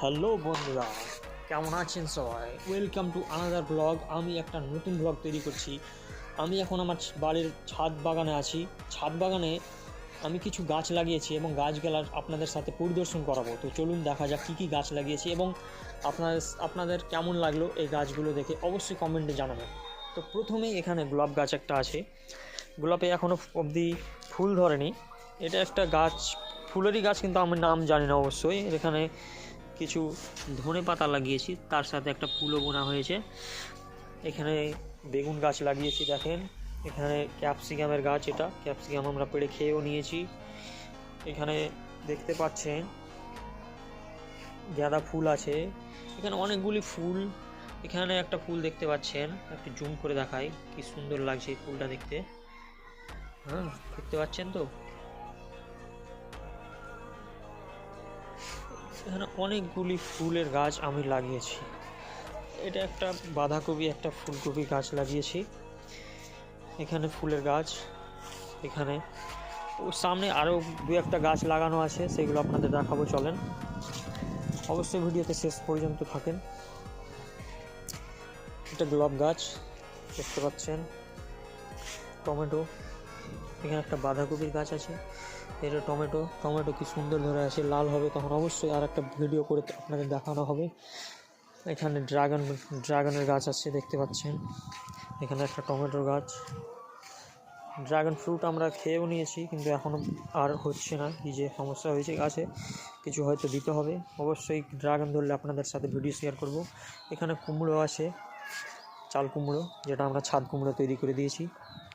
Hello বন্ধুরা, কেমন আছেন সবাই? Welcome to another blog. আমি একটা নতুন ব্লগ তৈরি করছি। আমি এখন আমার বাড়ির ছাদ বাগানে আছি। ছাদ বাগানে আমি কিছু গাছ লাগিয়েছি এবং গাছগুলার আপনাদের সাথে পরিদর্শন করাবো। তো চলুন দেখা যাক কী কী গাছ লাগিয়েছি এবং আপনাদের কেমন লাগলো এই গাছগুলো দেখে অবশ্যই কমেন্টে জানাবেন। তো প্রথমেই এখানে গোলাপ গাছ একটা আছে। গোলাপে এখনও অবধি ফুল ধরেনি। এটা একটা গাছ, ফুলেরই গাছ, কিন্তু আমি নাম জানি না অবশ্যই। এখানে কিছু ধনে পাতা লাগিয়েছি, তার সাথে একটা ফুলও বোনা হয়েছে। এখানে বেগুন গাছ লাগিয়েছি, দেখেন। এখানে ক্যাপসিকামের গাছ, এটা ক্যাপসিকাম আমরা পেড়ে খেয়েও নিয়েছি। এখানে দেখতে পাচ্ছেন গাঁদা ফুল আছে। এখানে অনেকগুলি ফুল। এখানে একটা ফুল দেখতে পাচ্ছেন, একটু জুম করে দেখাই, কি সুন্দর লাগছে এই ফুলটা দেখতে। হ্যাঁ, দেখতে পাচ্ছেন তো? এখানে অনেকগুলি ফুলের গাছ আমি লাগিয়েছি। এটা একটা বাঁধাকপি, একটা ফুলকপি গাছ লাগিয়েছি। এখানে ফুলের গাছ। এখানে সামনে আরও দু একটা গাছ লাগানো আছে, সেগুলো আপনাদের দেখাবো, চলেন। অবশ্যই ভিডিওতে শেষ পর্যন্ত থাকেন। এটা গোলাপ গাছ দেখতে পাচ্ছেন। টমেটো, এখানে একটা বাঁধাকপির গাছ আছে। এটা টমেটো কি সুন্দর ধরে আছে, লাল হবে তখন অবশ্যই আর একটা ভিডিও করে আপনাদের দেখানো হবে। এখানে ড্রাগনের গাছ আছে, দেখতে পাচ্ছেন। এখানে একটা টমেটোর গাছ। ড্রাগন ফ্রুট আমরা খেয়েও নিয়েছি, কিন্তু এখনও আর হচ্ছে না, কি যে সমস্যা হয়েছে গাছে, কিছু হয়তো দিতে হবে। অবশ্যই ড্রাগন ধরলে আপনাদের সাথে ভিডিও শেয়ার করব। এখানে কুমড়ো আছে, চাল কুমড়ো, যেটা আমরা ছাদ কুমড়ো তৈরি করে দিয়েছি।